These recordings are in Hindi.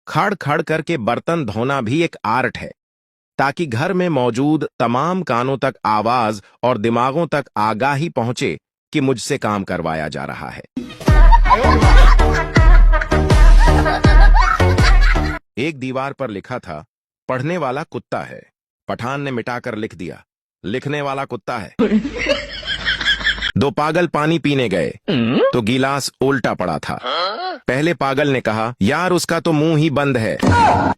खड़ खड़ करके बर्तन धोना भी एक आर्ट है, ताकि घर में मौजूद तमाम कानों तक आवाज और दिमागों तक आगाही पहुंचे कि मुझसे काम करवाया जा रहा है। एक दीवार पर लिखा था, पढ़ने वाला कुत्ता है। पठान ने मिटाकर लिख दिया, लिखने वाला कुत्ता है। दो पागल पानी पीने गए तो गिलास उल्टा पड़ा था। पहले पागल ने कहा, यार उसका तो मुंह ही बंद है।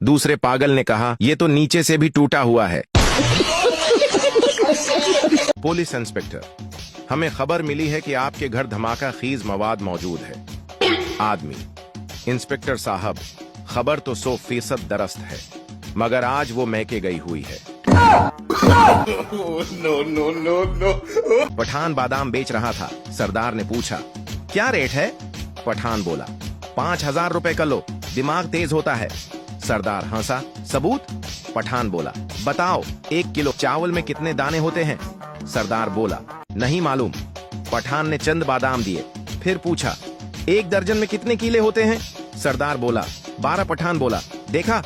दूसरे पागल ने कहा, ये तो नीचे से भी टूटा हुआ है। पुलिस इंस्पेक्टर, हमें खबर मिली है कि आपके घर धमाका खीज मवाद मौजूद है। आदमी, इंस्पेक्टर साहब, खबर तो 100% दरस्त है, मगर आज वो मैके गई हुई है। नो। पठान बादाम बेच रहा था। सरदार ने पूछा, क्या रेट है? पठान बोला, 5,000 रुपए का लो, दिमाग तेज होता है। सरदार हंसा, सबूत? पठान बोला, बताओ 1 किलो चावल में कितने दाने होते हैं? सरदार बोला, नहीं मालूम। पठान ने चंद बादाम दिए, फिर पूछा, 1 दर्जन में कितने कीले होते हैं? सरदार बोला, 12। पठान बोला, देखा,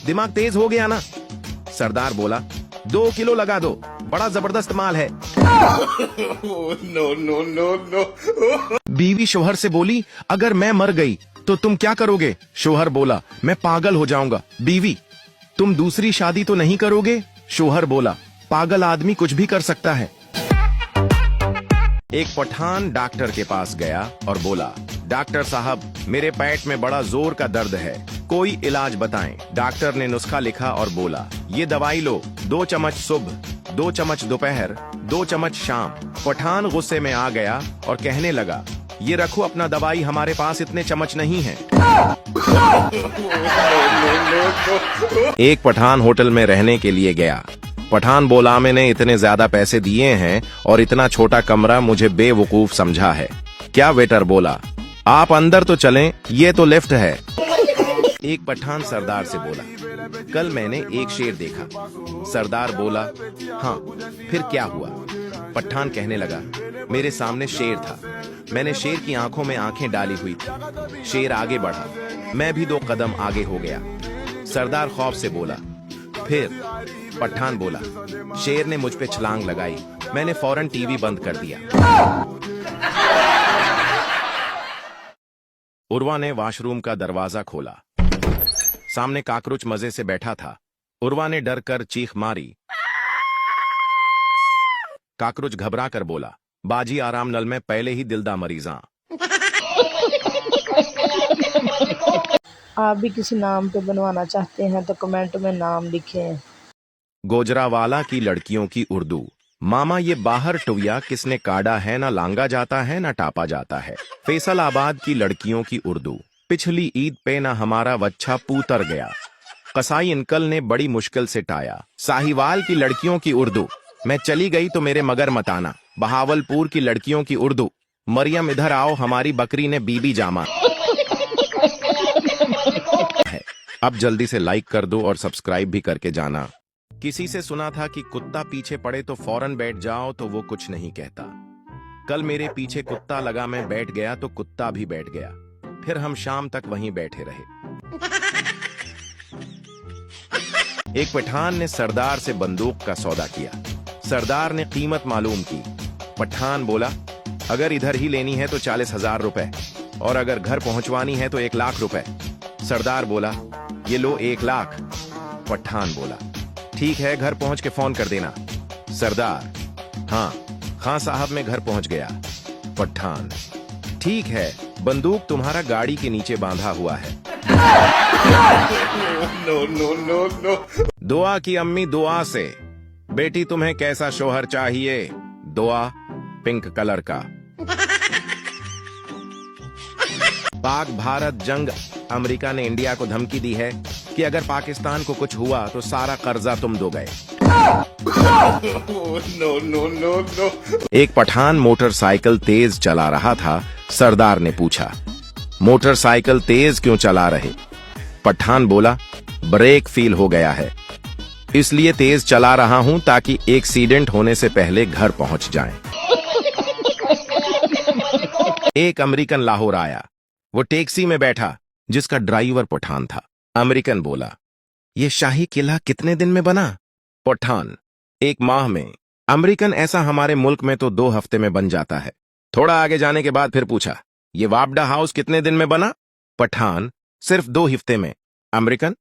दिमाग तेज हो गया ना? सरदार बोला, 2 किलो लगा दो, बड़ा जबरदस्त माल है। नो। बीवी शोहर से बोली, अगर मैं मर गई तो तुम क्या करोगे? शोहर बोला, मैं पागल हो जाऊंगा। बीवी, तुम दूसरी शादी तो नहीं करोगे? शोहर बोला, पागल आदमी कुछ भी कर सकता है। एक पठान डॉक्टर के पास गया और बोला, डॉक्टर साहब, मेरे पेट में बड़ा जोर का दर्द है, कोई इलाज बताएं। डॉक्टर ने नुस्खा लिखा और बोला, ये दवाई लो, 2 चम्मच सुबह, 2 चम्मच दोपहर, 2 चम्मच शाम। पठान गुस्से में आ गया और कहने लगा, ये रखो अपना दवाई, हमारे पास इतने चम्मच नहीं हैं। एक पठान होटल में रहने के लिए गया। पठान बोला, मैंने इतने ज्यादा पैसे दिए हैं और इतना छोटा कमरा मुझे बेवकूफ समझा है। क्या? वेटर बोला, आप अंदर तो चलें, ये तो लिफ्ट है। एक पठान सरदार से बोला, कल मैंने एक शेर देखा। सरदार बोला, हाँ, फिर क्या हुआ? पठान कहने लगा, मेरे सामने शेर था, मैंने शेर की आंखों में आंखें डाली हुई थी। शेर आगे बढ़ा, मैं भी 2 कदम आगे हो गया। सरदार खौफ से बोला, फिर? पठान बोला, शेर ने मुझ पे छलांग लगाई, मैंने फौरन टीवी बंद कर दिया। उर्वा ने वॉशरूम का दरवाजा खोला। सामने काकरोच मजे से बैठा था। उर्वा ने डर कर चीख मारी। काकरोच घबरा कर बोला, बाजी आराम नल में पहले ही दिलदा मरीजा। आप भी किसी नाम पे बनवाना चाहते हैं तो कमेंट में नाम लिखें। गोजरावाला की लड़कियों की उर्दू। मामा ये बाहर टुविया किसने काढ़ा है, ना लांगा जाता है ना टापा जाता है। फैसलाबाद की लड़कियों की उर्दू। पिछली ईद पे ना हमारा वच्छा पूतर गया, कसाई अंकल ने बड़ी मुश्किल से टाया। साहिवाल की लड़कियों की उर्दू। मैं चली गई तो मेरे मगर मत आना। बहावलपुर की लड़कियों की उर्दू। मरियम इधर आओ, हमारी बकरी ने बीबी जामा है। अब जल्दी से लाइक कर दो और सब्सक्राइब भी करके जाना। किसी से सुना था कि कुत्ता पीछे पड़े तो फौरन बैठ जाओ तो वो कुछ नहीं कहता। कल मेरे पीछे कुत्ता लगा, मैं बैठ गया तो कुत्ता भी बैठ गया। फिर हम शाम तक वहीं बैठे रहे। एक पठान ने सरदार से बंदूक का सौदा किया। सरदार ने कीमत मालूम की। पठान बोला, अगर इधर ही लेनी है तो 40,000 रुपए, और अगर घर पहुंचवानी है तो 1 लाख रुपए। सरदार बोला, ये लो 1 लाख। पठान बोला, ठीक है, घर पहुंच के फोन कर देना। सरदार, हाँ, खां साहब मैं घर पहुंच गया। पठान, ठीक है, बंदूक तुम्हारा गाड़ी के नीचे बांधा हुआ है। नो। दुआ की अम्मी दुआ से, बेटी तुम्हें कैसा शोहर चाहिए? दुआ, पिंक कलर का। पाक भारत जंग। अमेरिका ने इंडिया को धमकी दी है कि अगर पाकिस्तान को कुछ हुआ तो सारा कर्जा तुम दोगे। नो। एक पठान मोटरसाइकिल तेज चला रहा था। सरदार ने पूछा, मोटरसाइकिल तेज क्यों चला रहे? पठान बोला, ब्रेक फेल हो गया है, इसलिए तेज चला रहा हूं ताकि एक्सीडेंट होने से पहले घर पहुंच जाएं। एक अमेरिकन लाहौर आया। वो टैक्सी में बैठा जिसका ड्राइवर पठान था। अमेरिकन बोला, ये शाही किला कितने दिन में बना? पठान, 1 माह में। अमेरिकन, ऐसा हमारे मुल्क में तो 2 हफ्ते में बन जाता है। थोड़ा आगे जाने के बाद फिर पूछा, ये वापडा हाउस कितने दिन में बना? पठान, सिर्फ 2 हफ्ते में। अमेरिकन,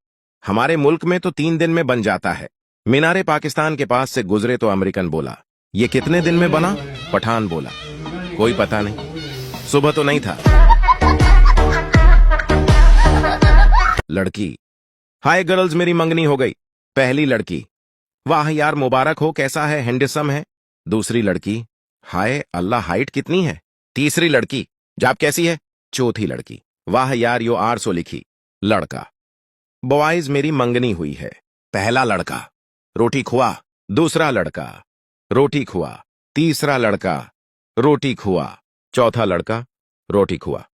हमारे मुल्क में तो 3 दिन में बन जाता है। मीनारे पाकिस्तान के पास से गुजरे तो अमेरिकन बोला, ये कितने दिन में बना? पठान बोला, कोई पता नहीं, सुबह तो नहीं था। लड़की, हाय गर्ल्स, मेरी मंगनी हो गई। पहली लड़की, वाह यार मुबारक हो, कैसा है, हैंडसम है। दूसरी लड़की, हाय अल्लाह, हाइट कितनी है। तीसरी लड़की, जाप कैसी है। चौथी लड़की, वाह यार यो 800 लिखी। लड़का, बॉयज मेरी मंगनी हुई है। पहला लड़का, रोटी खुआ। दूसरा लड़का, रोटी खुआ। तीसरा लड़का, रोटी खुआ। चौथा लड़का, रोटी खुआ।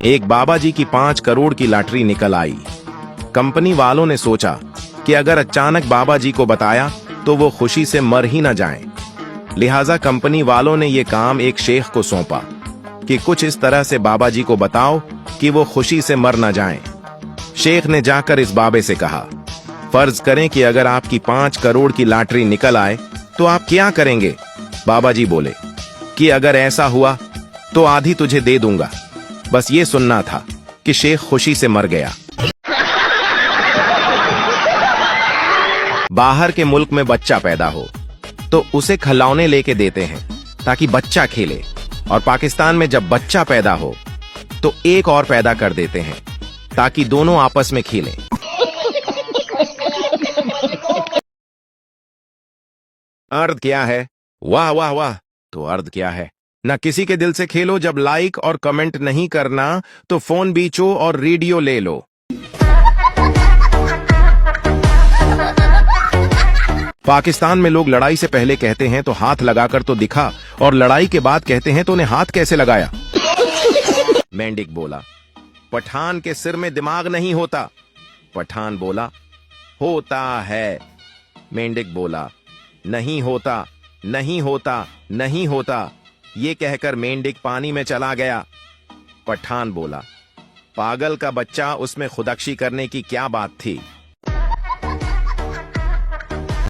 एक बाबा जी की 5 करोड़ की लॉटरी निकल आई। कंपनी वालों ने सोचा कि अगर अचानक बाबा जी को बताया तो वो खुशी से मर ही न जाएं। लिहाजा कंपनी वालों ने ये काम एक शेख को सौंपा कि कुछ इस तरह से बाबा जी को बताओ कि वो खुशी से मर न जाएं। शेख ने जाकर इस बाबे से कहा, फर्ज करें कि अगर आपकी 5 करोड़ की लॉटरी निकल आए तो आप क्या करेंगे? बाबा जी बोले कि अगर ऐसा हुआ तो आधी तुझे दे दूंगा। बस ये सुनना था कि शेख खुशी से मर गया। बाहर के मुल्क में बच्चा पैदा हो तो उसे खिलौने लेके देते हैं ताकि बच्चा खेले, और पाकिस्तान में जब बच्चा पैदा हो तो एक और पैदा कर देते हैं ताकि दोनों आपस में खेलें। अर्थ क्या है? वाह वाह वाह। तो अर्थ क्या है? ना किसी के दिल से खेलो, जब लाइक और कमेंट नहीं करना तो फोन बेचो और रेडियो ले लो। पाकिस्तान में लोग लड़ाई से पहले कहते हैं तो हाथ लगाकर तो दिखा, और लड़ाई के बाद कहते हैं तो उन्हें हाथ कैसे लगाया? मेंढक बोला, पठान के सिर में दिमाग नहीं होता। पठान बोला, होता है। मेंढक बोला, नहीं होता, नहीं होता, नहीं होता। ये कहकर मेंढक पानी में चला गया। पठान बोला, पागल का बच्चा, उसमें खुदकशी करने की क्या बात थी?